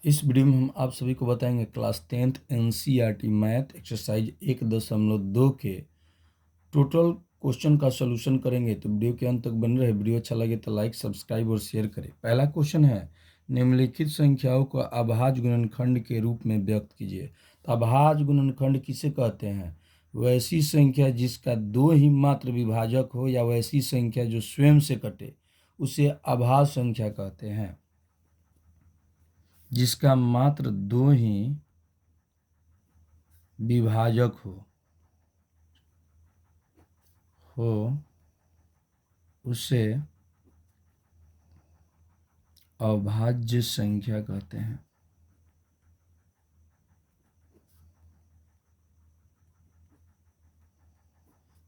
इस वीडियो में हम आप सभी को बताएंगे class 10th NCERT math exercise 1.2 के टोटल क्वेश्चन का सॉल्यूशन करेंगे। तो वीडियो के अंत तक बने रहे। वीडियो अच्छा लगे तो लाइक, सब्सक्राइब और शेयर करें। पहला क्वेश्चन है, निम्नलिखित संख्याओं को अभाज्य गुणनखंड के रूप में व्यक्त कीजिए। तो अभाज्य गुणनखंड किसे कहते हैं? वैसी संख्या जिसका दो ही मात्र विभाजक हो या वैसी संख्या जो स्वयं से कटे उसे अभाज्य संख्या कहते हैं। जिसका मात्र दो ही विभाजक हो उसे अभाज्य संख्या कहते हैं।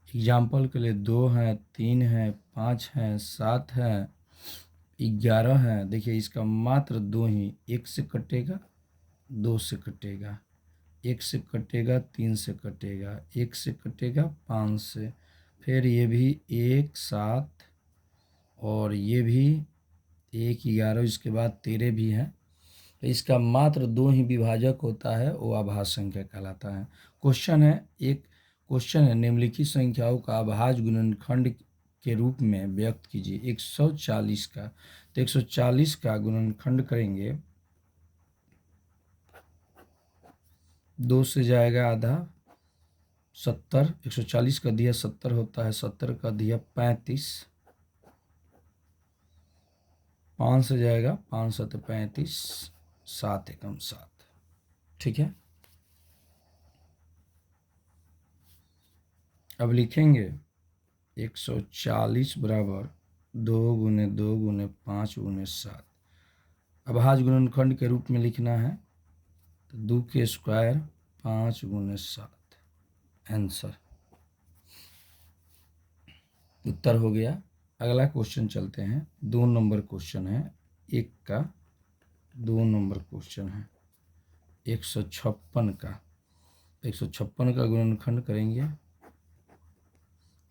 एग्जाम्पल के लिए 2 है, 3 है, 5 है, 7 है, 11 है। देखिए इसका मात्र दो ही, 1 से कटेगा, 2 से कटेगा, 1 से कटेगा, 3 से कटेगा, 1 से कटेगा, 5 से, फिर ये भी 1 7 और ये भी 1 11, इसके बाद 13 भी है। तो इसका मात्र दो ही विभाजक होता है, वो अभाज्य संख्या कहलाता है। क्वेश्चन है निम्नलिखित संख्याओं का अभाज्य गुणनखंड के रूप में व्यक्त कीजिए। 140 का, तो 140 का गुणनखंड करेंगे, 2 से जाएगा आधा, 70, 140 का दिया 70 होता है, 70 का दिया 35, 5 से जाएगा, 5 7 35, 7 एकम 7। ठीक है, अब लिखेंगे 140 बराबर 2 गुने 2 गुने 5 गुने 7। अभाज्य गुणनखंड के रूप में लिखना है तो 2 के स्क्वायर 5 गुने 7 आंसर, उत्तर हो गया। अगला क्वेश्चन चलते हैं, 2 नंबर क्वेश्चन है, 1 का 2 नंबर क्वेश्चन है 156 का। 156 का गुणनखंड करेंगे,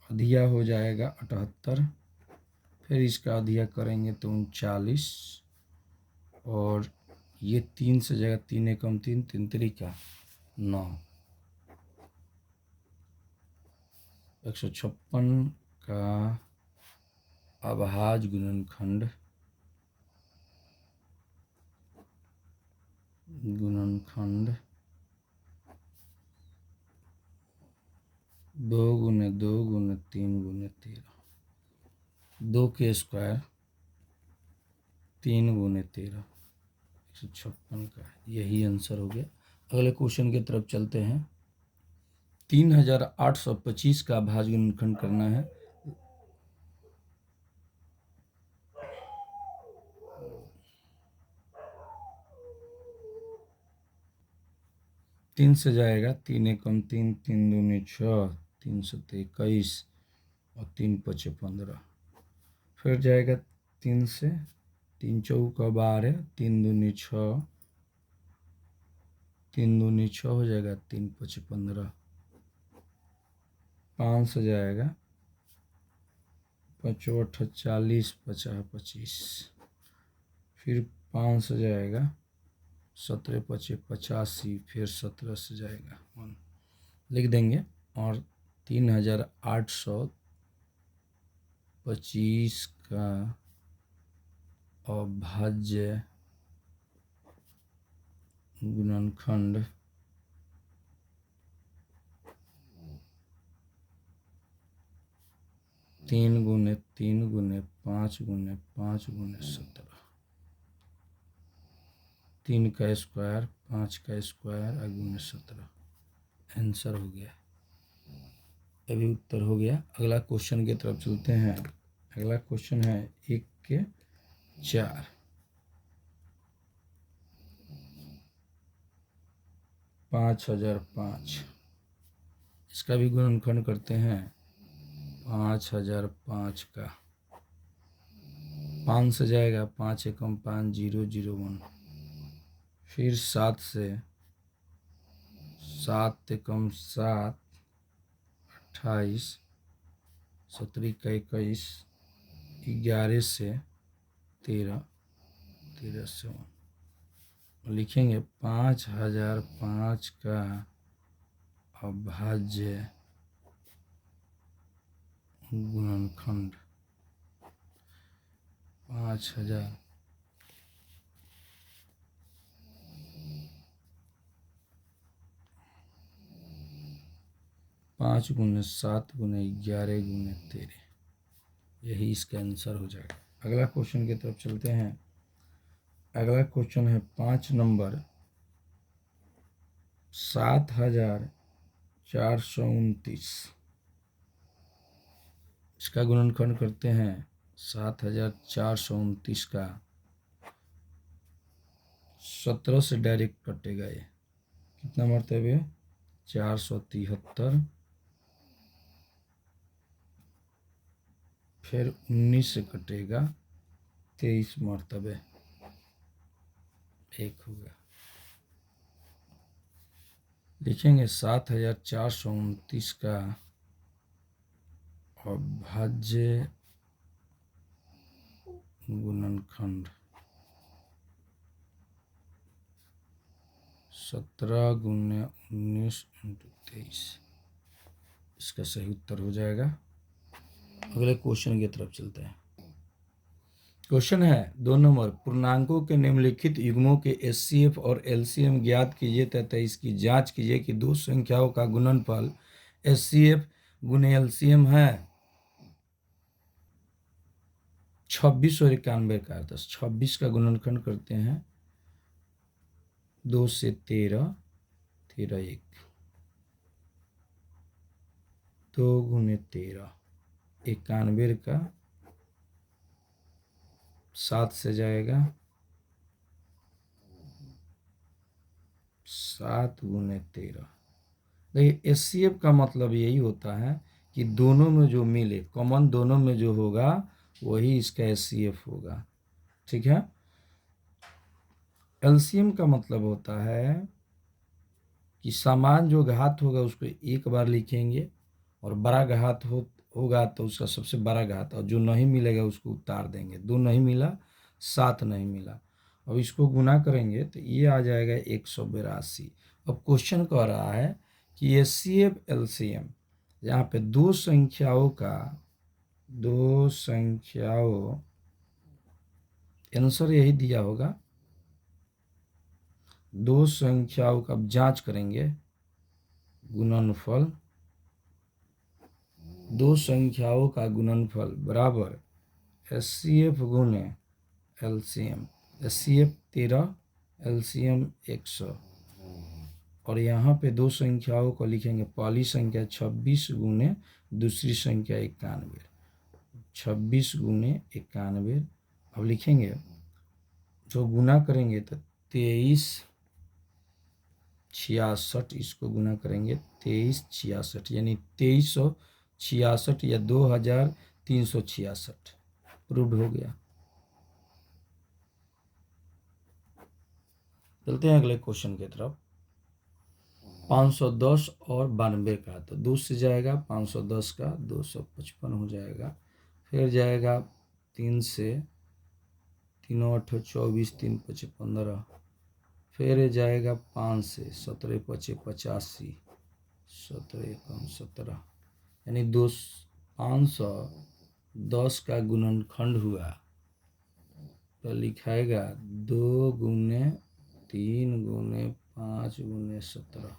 अधिया हो जाएगा 78, फिर इसका अधिया करेंगे तो 39, और ये 3 से जाएगा, 3 एकम 3, 3 त्रिका 9। 156 का अभाज्य गुणनखंड 2 गुने 2 गुने 3 गुने 13, 2 के स्क्वायर 3 गुने 13, 156 का यही आंसर हो गया। अगले क्वेश्चन की तरफ चलते हैं, 3825 का अभाज्य गुणनखंड करना है। तीन से जाएगा, 3 एकम 3, 3 दूनी 6, 3 सत्ते 21 और 3 पचे 15, फिर जाएगा 3 से, 3 चौका 12, 3 दूनी 6, 3 दूनी 6 हो जाएगा, 3 पचे 15, 5 से जाएगा, 5 8 40, 50 25, फिर 5 से जाएगा, 17 पचे 85, फिर 17 से जाएगा 1 लिख देंगे, और 3825 का अभाज्य गुणनखंड 3 गुने 3 गुने 5 गुने 5 गुने 17, 3 का स्क्वायर 5 का स्क्वायर और गुने 17, आंसर हो गया। अभी उत्तर हो गया। अगला क्वेश्चन की तरफ चलते हैं। अगला क्वेश्चन है 1 के 4, 5005, इसका भी गुणनखंड करते हैं। 5005 का 5 से जाएगा, 5 एकम 5, 0 0 1, फिर 7 से, 7 एकम 7 28, 17 का 21, 11 से 13, 13 से 1, लिखेंगे 5005 का अभाज्य गुणनखंड 5000 5 गुने 7 गुने 11 गुने 13, यही इसका आंसर हो जाएगा। अगला क्वेश्चन की तरफ चलते हैं। अगला क्वेश्चन है 5 नंबर 7429, इसका गुणनखंड करते हैं। 7429 का 17 से डायरेक्ट कटेगा, ये कितना मरतबे 473, फिर 19 से कटेगा 23 मरतबे, एक होगा। लिखेंगे 7429 का अभाज्य गुणनखंड 17 गुने 19 इंटू 23, इसका सही उत्तर हो जाएगा। अगले क्वेश्चन की तरफ चलते हैं। क्वेश्चन है 2 नंबर, पूर्णांकों के निम्नलिखित युग्मों के एचसीएफ और एलसीएम ज्ञात कीजिए तथा इसकी जांच कीजिए कि दो संख्याओं का गुणनफल एचसीएफ गुने एलसीएम है 26 और 91 का 10। 26 का गुणनखंड करते हैं 2 से 13, 13 1, 2 गुने 13, 91 का 7 से जाएगा, 7 गुने 13। देखिए एचसीएफ का मतलब यही होता है कि दोनों में जो मिले, कॉमन दोनों में जो होगा वही इसका एचसीएफ होगा, ठीक है। एलसीएम का मतलब होता है कि समान जो घात होगा उसको एक बार लिखेंगे और बड़ा घात होगा तो उसका सबसे बड़ा घात, और जो नहीं मिलेगा उसको उतार देंगे। 2 नहीं मिला, 7 नहीं मिला, अब इसको गुना करेंगे तो ये आ जाएगा 182। अब क्वेश्चन कह रहा है कि एचसीएफ एलसीएम, यहाँ पे दो संख्याओं आंसर यही दिया होगा, दो संख्याओं का जांच करेंगे गुणनफल, दो संख्याओं का गुणनफल बराबर एचसीएफ गुने एलसीएम, एचसीएफ 13, एलसीएम 100, और यहाँ पे दो संख्याओं को लिखेंगे, पहली संख्या 26 गुने दूसरी संख्या 91, 26 गुने 91। अब लिखेंगे जो गुना करेंगे तो 2366, इसको गुना करेंगे 2366, यानी 2366 या 2366 प्रूव्ड हो गया। चलते हैं अगले क्वेश्चन की तरफ। 510 और 92 का, तो 2 से जाएगा 510 का 255 हो जाएगा, फिर जाएगा 3 से 3 8 24, 3 5 15, फिर जाएगा 5 से 17 5 85, 17 1 17, यानी 510 का गुणनखंड हुआ तो लिखाएगा 2 गुने 3 गुने 5 गुने 17,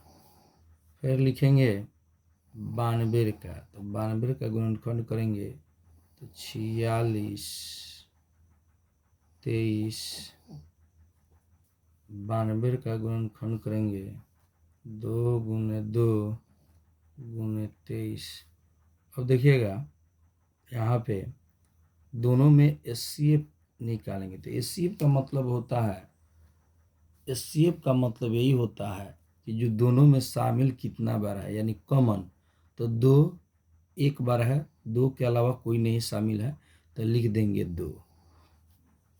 फिर लिखेंगे 92 का, तो 92 का गुणनखंड करेंगे तो 46 23, 92 का गुणनखंड करेंगे 2 गुने 2 गुने 23। अब देखिएगा यहाँ पे दोनों में एचसीएफ निकालेंगे, तो एचसीएफ का मतलब होता है, एचसीएफ का मतलब यही होता है कि जो दोनों में शामिल कितना बार है, यानी कॉमन, तो 2 एक बार है, 2 के अलावा कोई नहीं शामिल है तो लिख देंगे 2।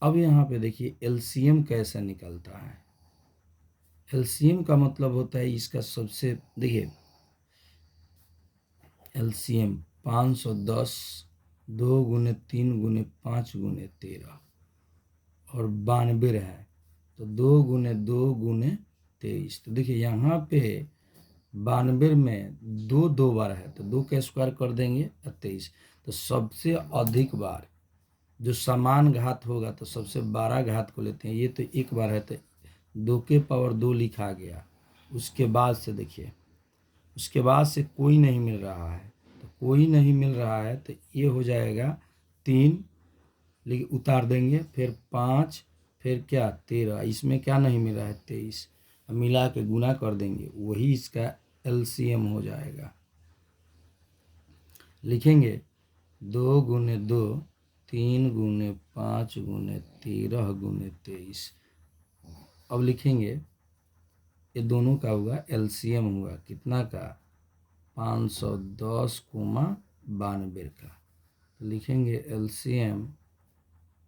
अब यहाँ पे देखिए एलसीएम कैसे निकलता है। एलसीएम का मतलब होता है इसका सबसे, देखिए एलसीएम 510, 2 गुने 3 गुने 5 गुने 13 और 92 है, तो 2 गुने 2 गुने 23। तो देखिए यहाँ पे 92 में 2 2 बार है तो 2 का स्क्वायर कर देंगे और 23। तो सबसे अधिक बार जो समान घात होगा तो सबसे बड़ा घात को लेते हैं। ये तो एक बार है तो 2 के पावर 2 लिखा गया। उसके बाद से देखिए, उसके बाद से कोई नहीं मिल रहा है, तो कोई नहीं मिल रहा है तो ये हो जाएगा 3, लेकिन उतार देंगे, फिर 5, फिर क्या 13, इसमें क्या नहीं मिल रहा है 23। अब मिला के गुना कर देंगे, वही इसका एलसीएम हो जाएगा। लिखेंगे 2 गुने 2, 3 गुने 5 गुने 13 गुने 23। अब लिखेंगे ये दोनों का हुआ एलसीएम हुआ कितना का 510 कोमा 92 का। तो लिखेंगे एलसीएम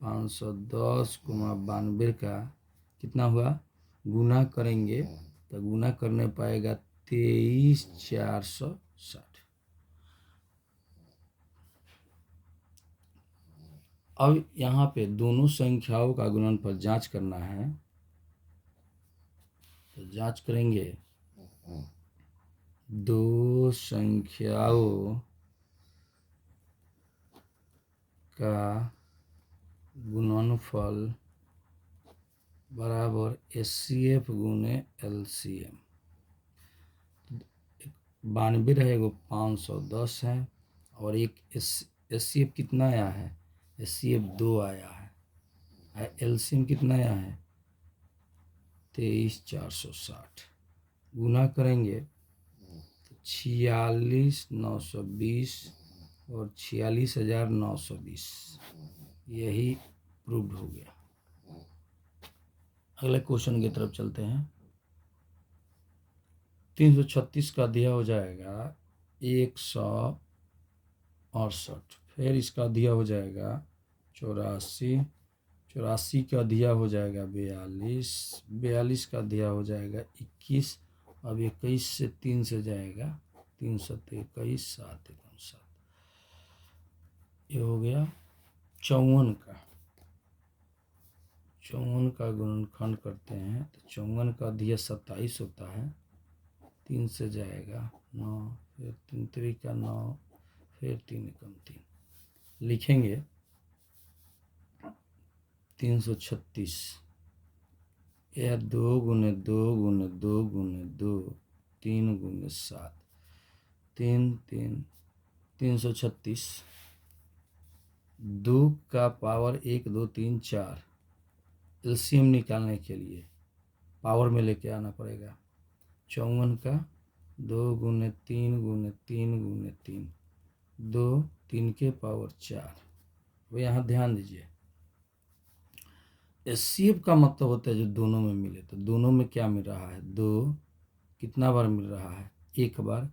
510 कोमा 92 का कितना हुआ, गुना करेंगे तो गुना करने पाएगा 23,460। अब यहाँ पे दोनों संख्याओं का गुणनफल जांच करना है, तो जांच करेंगे। दो संख्याओं का गुणनफल बराबर एचसीएफ गुने एलसीएम। 92 रहेगा, 510 है, और एक एचसीएफ कितना आया है, एचसीएफ 2 आया है, एलसीएम कितना आया है 23,460। गुना करेंगे तो 46,920 और 46,920, यही प्रूव्ड हो गया। अगले क्वेश्चन की तरफ चलते हैं। 336 का दिया हो जाएगा 168, फिर इसका दिया हो जाएगा 84, 84 का दिया हो जाएगा 42, 42 का दिया हो जाएगा 21। अब 21 से 3 से जाएगा 3 7 21, 7 1 7, ये हो गया 54 का। 54 का गुणनखंड करते हैं तो 54 का दिया 27 होता है, 3 से जाएगा 9, फिर 3 3 का 9, फिर 3 कम 3। लिखेंगे 336, यह 2 गुने 2 गुने 2 गुने 2, 3 गुने 7, 3 3 336। 2 का पावर 1 2 3 4, एलसीएम निकालने के लिए पावर में लेके आना पड़ेगा। 54 का 2 गुने 3 गुने 3 गुने 3, 2 3 के पावर 4। वो यहाँ ध्यान दीजिए, एचसीएफ का मतलब होता है जो दोनों में मिले। तो दोनों में क्या मिल रहा है, 2 कितना बार मिल रहा है, 1 बार।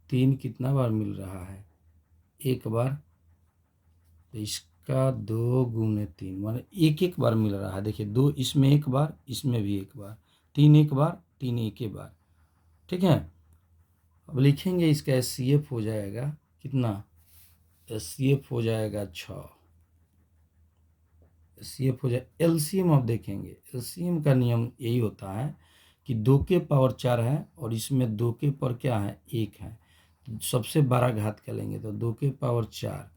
3 कितना बार मिल रहा है, 1 बार। तो इसका 2 गुने 3 माने 1 बार मिल रहा है। देखिए 2 इसमें 1 बार, इसमें भी 1 बार, 3 1 बार, 3 1 बार, ठीक है। अब लिखेंगे इसका एचसीएफ हो जाएगा कितना, एचसीएफ हो जाएगा 6, एचसीएफ हो जाए। एलसीएम अब देखेंगे, एलसीएम का नियम यही होता है कि 2 के पावर 4 है और इसमें 2 के पर क्या है 1 है, तो सबसे बड़ा घात क्या लेंगे, तो 2 के पावर 4।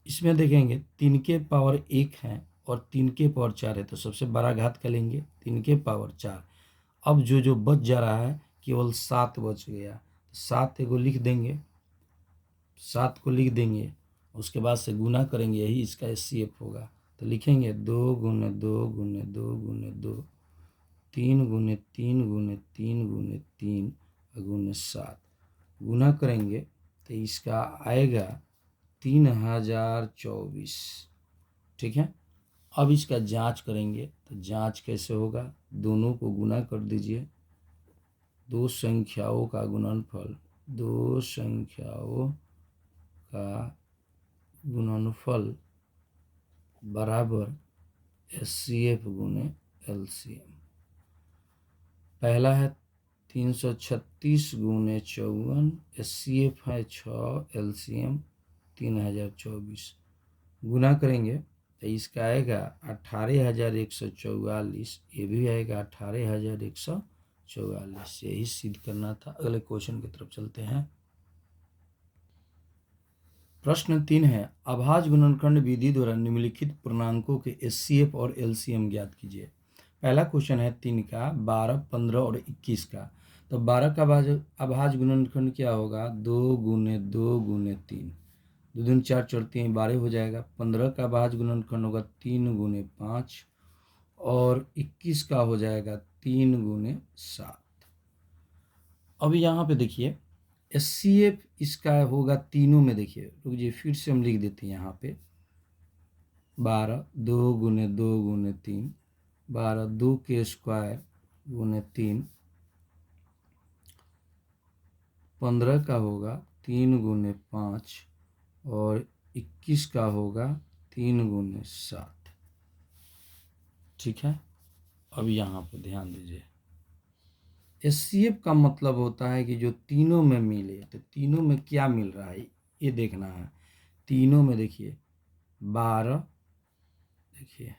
इसमें देखेंगे 3 के पावर 1 है और 3 के पावर 4 है, तो सबसे बड़ा घात क्या लेंगे 3 के पावर 4। अब जो बच जा रहा है केवल 7 बच गया, 7 एगो लिख देंगे, 7 को लिख देंगे, उसके बाद से गुना करेंगे, यही इसका एचसीएफ होगा। तो लिखेंगे 2 गुने 2 गुने 2 गुने 2, 3 गुने 3 गुने 3 गुने 3 गुने 7। गुना करेंगे तो इसका आएगा 3024, ठीक है। अब इसका जांच करेंगे, तो जांच कैसे होगा, दोनों को गुना कर दीजिए। दो संख्याओं का गुणनफल, दो संख्याओं का गुणनफल बराबर एचसीएफ गुने एलसीएम। पहला है 336 गुने 54, एचसीएफ है 6, एलसीएम 3024। गुना करेंगे तो इसका आएगा 18,144, ये भी आएगा 18,144। यही सिद्ध करना था। अगले क्वेश्चन की तरफ चलते हैं। प्रश्न 3 है, अभाज्य गुणनखंड विधि द्वारा निम्नलिखित पूर्णांकों के एचसीएफ और एलसीएम ज्ञात कीजिए। पहला क्वेश्चन है 3 का, 12, 15 और 21 का। तो 12 का अभाज्य गुणनखंड क्या होगा? 2 गुने 2 गुने 3, 2 दूनी 4, 4 3 12 हो जाएगा। 15 का अभाज्य गुणनखंड होगा 3 गुने 5, और 21 का हो जाएगा 3 गुने 7। अब यहाँ पे देखिए एचसीएफ इसका होगा तीनों में। देखिए रुक जाइए, फिर से हम लिख देते हैं यहाँ पे 12, 2 गुने 2 गुने 3, 12 2 के स्क्वायर गुने 3, 15 का होगा 3 गुने 5, और 21 का होगा 3 गुने 7। ठीक है, अब यहाँ पे ध्यान दीजिए, एचसीएफ का मतलब होता है कि जो तीनों में मिले, तो तीनों में क्या मिल रहा है ये देखना है। तीनों में देखिए 12, देखिए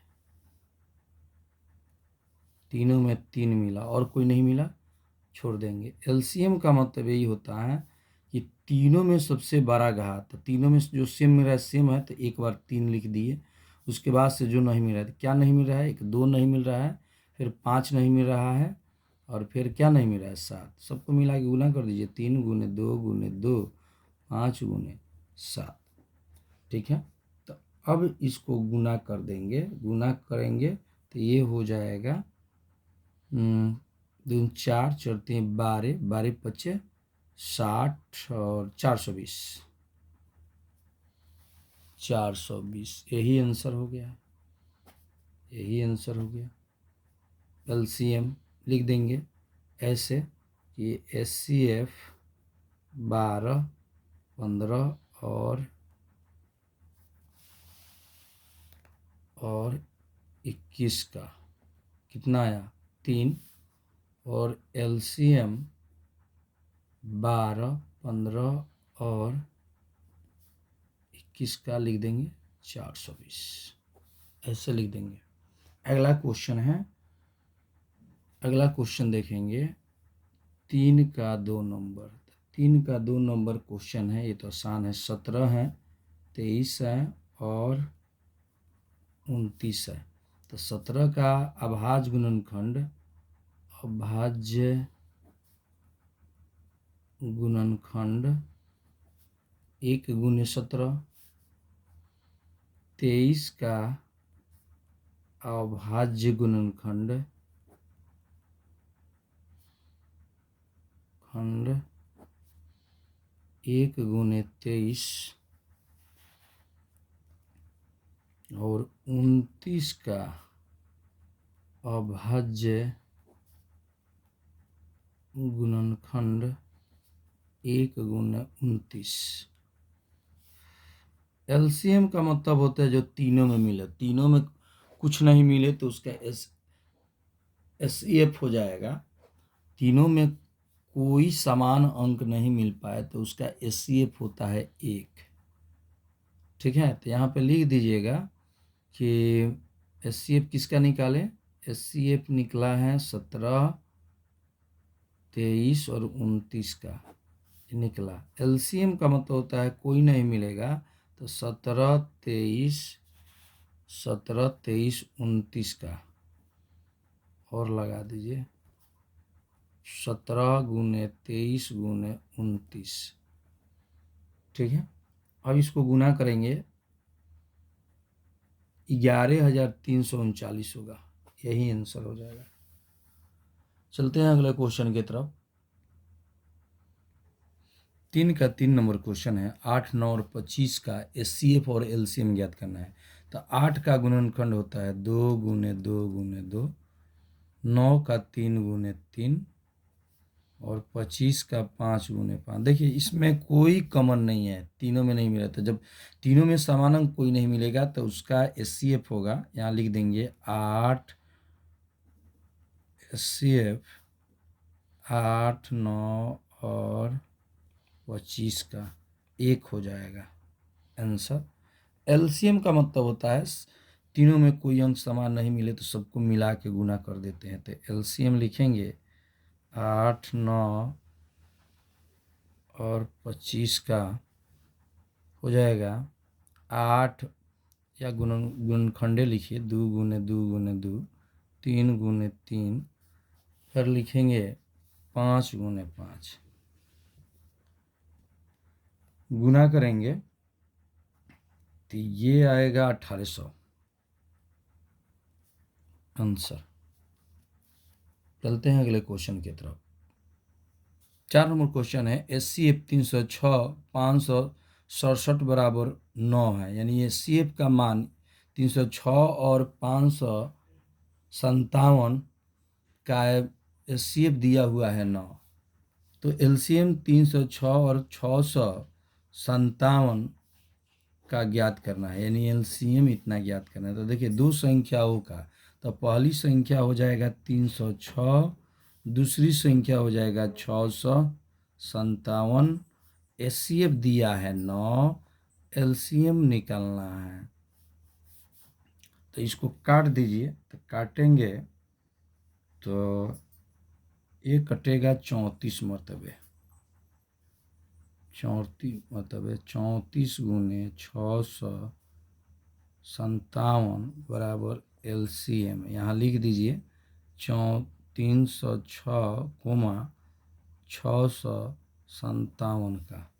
तीनों में 3 मिला और कोई नहीं मिला, छोड़ देंगे। एलसीएम का मतलब यही होता है कि तीनों में सबसे बड़ा घात, तो तीनों में जो सेम मिल रहा है सेम है, तो एक बार 3 लिख दिए। उसके बाद से जो नहीं मिल रहा है, तो क्या नहीं मिल रहा है? एक 2 नहीं मिल रहा है, फिर 5 नहीं मिल रहा है, और फिर क्या नहीं मिल रहा है? 7। सबको मिला के गुना कर दीजिए, 3 गुने 2 गुने 2, 5 गुने 7। ठीक है, तो अब इसको गुना कर देंगे, गुना करेंगे तो ये हो जाएगा 2 4 4 3 12, 12 25 60, और 420, 420। यही आंसर हो गया, यही आंसर हो गया। एलसीएम लिख देंगे ऐसे कि एचसीएफ 12, 15 और 21 का कितना आया? 3, और एलसीएम 12, 15 और 21 का लिख देंगे 420, ऐसे लिख देंगे। अगला क्वेश्चन है, अगला क्वेश्चन देखेंगे 3 का 2 नंबर। 3 का 2 नंबर क्वेश्चन है, ये तो आसान है। 17 है, 23 है और 29 है। तो 17 का अभाज्य गुणनखंड, अभाज्य गुणनखंड 1 गुने 17। 23 का अभाज्य गुणनखंड 1 गुने 23, और 29 का अभाज्य गुणनखंड 1 गुने 29। एलसीएम का मतलब होता है जो तीनों में मिले, तीनों में कुछ नहीं मिले तो उसका एचसीएफ हो जाएगा। तीनों में कोई समान अंक नहीं मिल पाए तो उसका एचसीएफ होता है 1। ठीक है, तो यहाँ पे लिख दीजिएगा कि एचसीएफ किसका निकालें। एचसीएफ निकला है 17, 23 और 29 का निकला। एलसीएम का मतलब होता है कोई नहीं मिलेगा, तो 17, 23, 17, 23, 29 का और लगा दीजिए 17 गुने 23 गुने 29। ठीक है, अब इसको गुना करेंगे 11,339 होगा, यही आंसर हो जाएगा। चलते हैं अगले क्वेश्चन की तरफ। 3 का 3 नंबर क्वेश्चन है। 8, 9 और 25 का एचसीएफ और एलसीएम ज्ञात करना है। तो 8 का गुणनखंड होता है 2 गुने 2 गुने 2, 9 का 3 गुने 3, और 25 का 5 गुने 5। देखिए इसमें कोई कॉमन नहीं है, तीनों में नहीं मिला। तो जब तीनों में समान अंक कोई नहीं मिलेगा तो उसका एचसीएफ होगा, यहाँ लिख देंगे 8 एचसीएफ 8, 9 और 25 का 1 हो जाएगा आंसर। एलसीएम का मतलब होता है तीनों में कोई अंक समान नहीं मिले तो सबको मिला के गुना कर देते हैं। तो एलसीएम लिखेंगे 8, 9 और 25 का हो जाएगा 8 या गुणनखंडे लिखिए 2 गुने 2 गुने 2, 3 गुने 3, फिर लिखेंगे 5 गुने 5, गुना करेंगे तो ये आएगा 1800 आंसर। चलते हैं अगले क्वेश्चन की तरफ। 4 नंबर क्वेश्चन है HCF 306 567 बराबर 9 है, यानी HCF का मान 306 और 557 का HCF दिया हुआ है 9। तो एलसीएम 306 और 657 का ज्ञात करना है, यानी एलसीएम इतना ज्ञात करना है। तो देखिए दो संख्याओं का, तो पहली संख्या हो जाएगा 306, दूसरी संख्या हो जाएगा 657। एचसीएफ दिया है 9, एलसीएम निकालना है। तो इसको काट दीजिए, तो काटेंगे तो ये कटेगा 34 मरतबे, 34 मरतबे 34 गुने 657 बराबर एलसीएम यहाँ लिख दीजिए 306, 657 का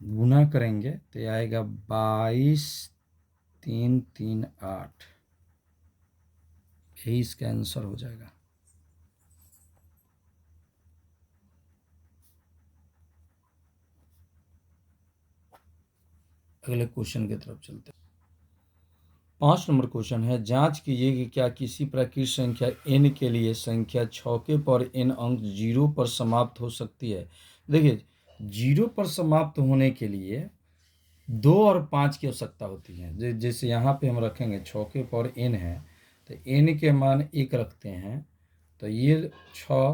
गुना करेंगे तो आएगा 22,338, यही इसका आंसर हो जाएगा। अगले क्वेश्चन की तरफ चलते हैं। 5 नंबर क्वेश्चन है, जांच कीजिए कि क्या किसी प्राकृतिक संख्या n के लिए संख्या छौके पर n अंक 0 पर समाप्त हो सकती है। देखिए 0 पर समाप्त होने के लिए 2 और 5 की आवश्यकता होती है। जैसे यहाँ पे हम रखेंगे छौके पर n है, तो n के मान 1 रखते हैं, तो ये 6,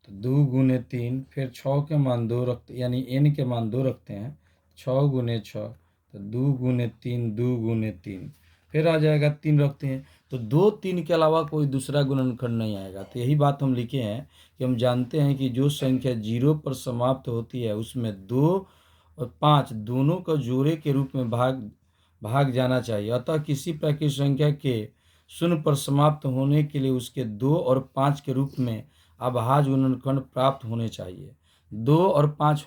तो 2 गुने 3, फिर 6 के मान 2 रखते, यानी n के मान 2 रखते हैं, 6 गुने 6, तो 2 गुने 3, 2 गुने 3, फिर आ जाएगा 3 रखते हैं, तो 2, 3 के अलावा कोई दूसरा गुणनखंड नहीं आएगा। तो यही बात हम लिखे हैं कि हम जानते हैं कि जो संख्या 0 पर समाप्त होती है उसमें 2 और 5 दोनों का जोड़े के रूप में भाग जाना चाहिए। अतः किसी प्राकृतिक संख्या के 0 पर समाप्त होने के लिए उसके 2 और 5 के रूप में अभाज्य गुणनखंड प्राप्त होने चाहिए। 2 और 5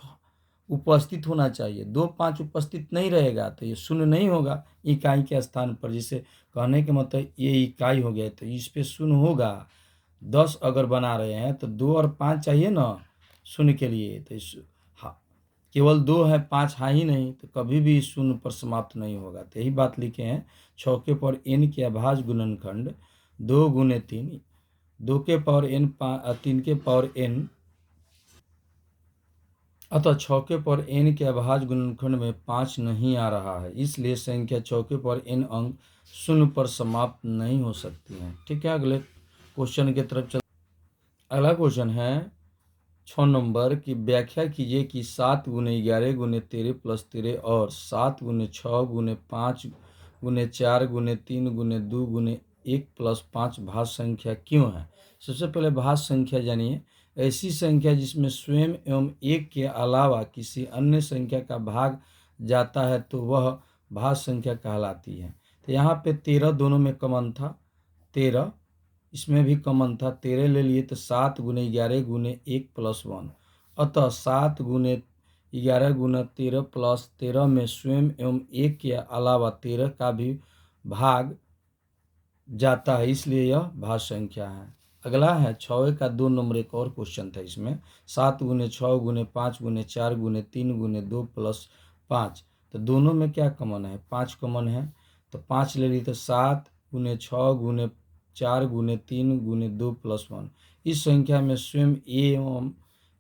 उपस्थित होना चाहिए। 2, 5 उपस्थित नहीं रहेगा तो ये शून्य नहीं होगा इकाई के स्थान पर। जिसे कहने के मतलब ये इकाई हो गया, तो इस पे शून्य होगा। 10 अगर बना रहे हैं तो 2 और 5 चाहिए ना शून्य के लिए, तो हाँ केवल 2 है, 5 है ही नहीं, तो कभी भी शून्य पर समाप्त नहीं होगा। तो यही बात लिखे हैं, छौके पर n के अभाज्य गुणनखंड 2 गुने 3, 2 के पावर n 3 के पावर n, अतः छौके पर n के अभाज्य गुणनखंड में 5 नहीं आ रहा है, इसलिए संख्या छौके पर n अंक 0 पर समाप्त नहीं हो सकती है। ठीक है, अगले क्वेश्चन की तरफ चल। अगला क्वेश्चन है 6 नंबर की, व्याख्या कीजिए कि 7 गुने 11 गुने 13 प्लस 13 और 7 गुने 6 गुने 5 गुने 4 गुने 3 गुने 2 गुने 1 प्लस 5 भाज्य संख्या क्यों है। सबसे पहले भाज्य संख्या जानिए, ऐसी संख्या जिसमें स्वयं एवं एक के अलावा किसी अन्य संख्या का भाग जाता है तो वह भाज्य संख्या कहलाती है। तो यहाँ पे 13 दोनों में कॉमन था, 13 इसमें भी कॉमन था, 13 ले लिए, तो 7 गुने 11 गुने 1 प्लस 1, अतः 7 गुने 11 गुना 13 प्लस 13 में स्वयं एवं एक के अलावा 13 का भी भाग जाता है, इसलिए यह भाज्य संख्या है। अगला है 6 का 2 नंबर, एक और क्वेश्चन था इसमें, 7 गुने 6 गुने 5 गुने 4 गुने 3 गुने 2 प्लस 5, तो दोनों में क्या कॉमन है, 5 कॉमन है, तो 5 ले ली, तो 7 गुने 6 गुने 4 गुने 3 गुने 2 प्लस 1, इस संख्या में स्वयं एवं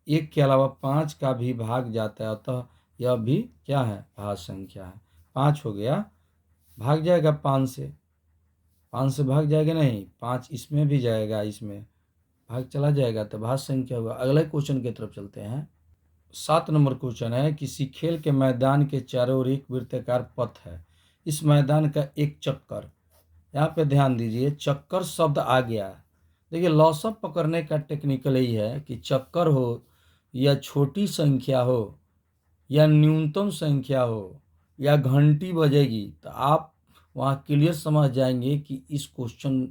एक के अलावा 5 का भी भाग जाता है, अतः यह भी क्या है, भाज्य संख्या है। 5 हो गया, भाग जाएगा 5 से, 5 से भाग जाएगा नहीं, 5 इसमें भी जाएगा, इसमें भाग चला जाएगा, तो भाज्य संख्या होगा। अगले क्वेश्चन की तरफ चलते हैं। 7 नंबर क्वेश्चन है, किसी खेल के मैदान के चारों ओर एक वृत्ताकार पथ है, इस मैदान का एक चक्कर। यहाँ पे ध्यान दीजिए, चक्कर शब्द आ गया। देखिए लॉसअप पकड़ने का टेक्निकल यही है कि चक्कर हो या छोटी संख्या हो या न्यूनतम संख्या हो या घंटी बजेगी, तो आप वहाँ क्लियर समझ जाएंगे कि इस क्वेश्चन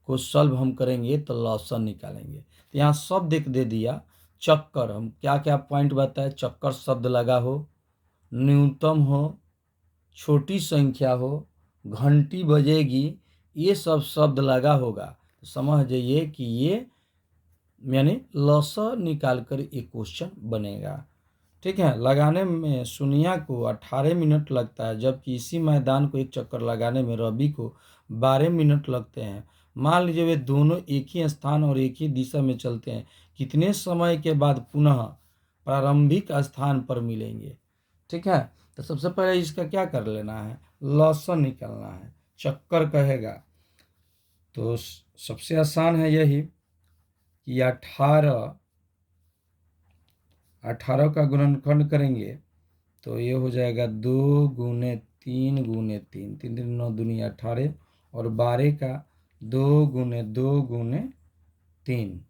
को सॉल्व हम करेंगे तो लॉसन निकालेंगे। तो यहाँ शब्द एक दे दिया चक्कर। हम क्या क्या पॉइंट बताए? चक्कर शब्द लगा हो, न्यूनतम हो, छोटी संख्या हो, घंटी बजेगी, ये सब शब्द लगा होगा तो समझ जाइए कि ये यानी लॉसा निकाल कर एक क्वेश्चन बनेगा। ठीक है। लगाने में सुनिया को 18 मिनट लगता है, जबकि इसी मैदान को एक चक्कर लगाने में रवि को 12 मिनट लगते हैं। मान लीजिए वे दोनों एक ही स्थान और एक ही दिशा में चलते हैं, कितने समय के बाद पुनः प्रारंभिक स्थान पर मिलेंगे? ठीक है। तो सबसे पहले इसका क्या कर लेना है? लॉसन निकालना है। चक्कर कहेगा तो सबसे आसान है यही कि 18 का गुणनखंड करेंगे तो ये हो जाएगा 2 गुने 3 गुने 3, 3 3 9 दूनी 18, और 12 का 2 गुने 2 गुने 3।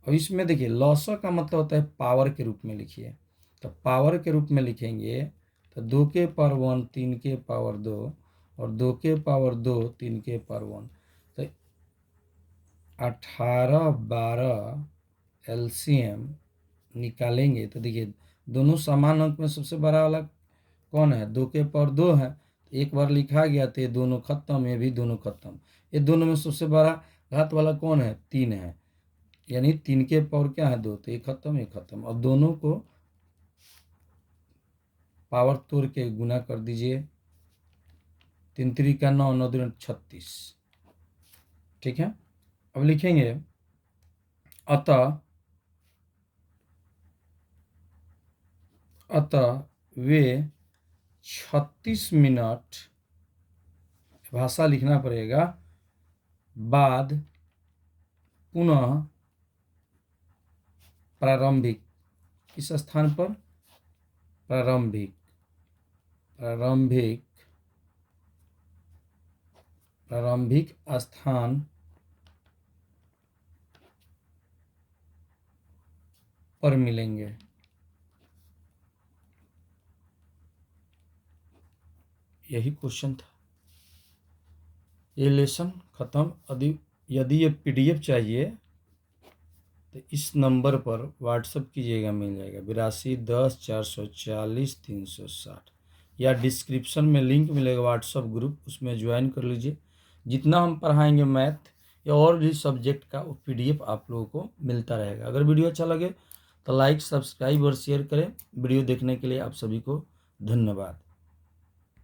और इसमें देखिए लॉसा का मतलब होता है पावर के रूप में लिखिए, तो पावर के रूप में लिखेंगे तो 2 के पावर 1, 3 के पावर 2 और 2 के पावर 2, 3 के पावर 1। तो 18 12 एलसीएम निकालेंगे तो देखिए दोनों समान अंक में सबसे बड़ा वाला कौन है? 2 के पावर 2 है, तो एक बार लिखा गया तो ये दोनों खत्म, ये भी दोनों खत्म। ये दोनों में सबसे बड़ा घात वाला कौन है? 3 है, यानी 3 के पावर क्या है? 2, तो ये खत्म, ये खत्म। अब दोनों को पावर तोड़ के गुना कर दीजिए। 3 3 का 9, 9 दूनी 36। ठीक है। अब लिखेंगे अतः वे 36 मिनट, भाषा लिखना पड़ेगा, बाद पुनः प्रारंभिक, किस स्थान पर? प्रारंभिक प्रारंभिक प्रारंभिक स्थान पर मिलेंगे। यही क्वेश्चन था। ये लेसन खत्म। यदि ये पीडीएफ चाहिए तो इस नंबर पर व्हाट्सअप कीजिएगा, मिल जाएगा 8210 440 360, या डिस्क्रिप्शन में लिंक मिलेगा व्हाट्सअप ग्रुप, उसमें ज्वाइन कर लीजिए। जितना हम पढ़ाएंगे मैथ या और भी सब्जेक्ट का वो पीडीएफ आप लोगों को मिलता रहेगा। अगर वीडियो अच्छा लगे तो लाइक, सब्सक्राइब और शेयर करें। वीडियो देखने के लिए आप सभी को धन्यवाद।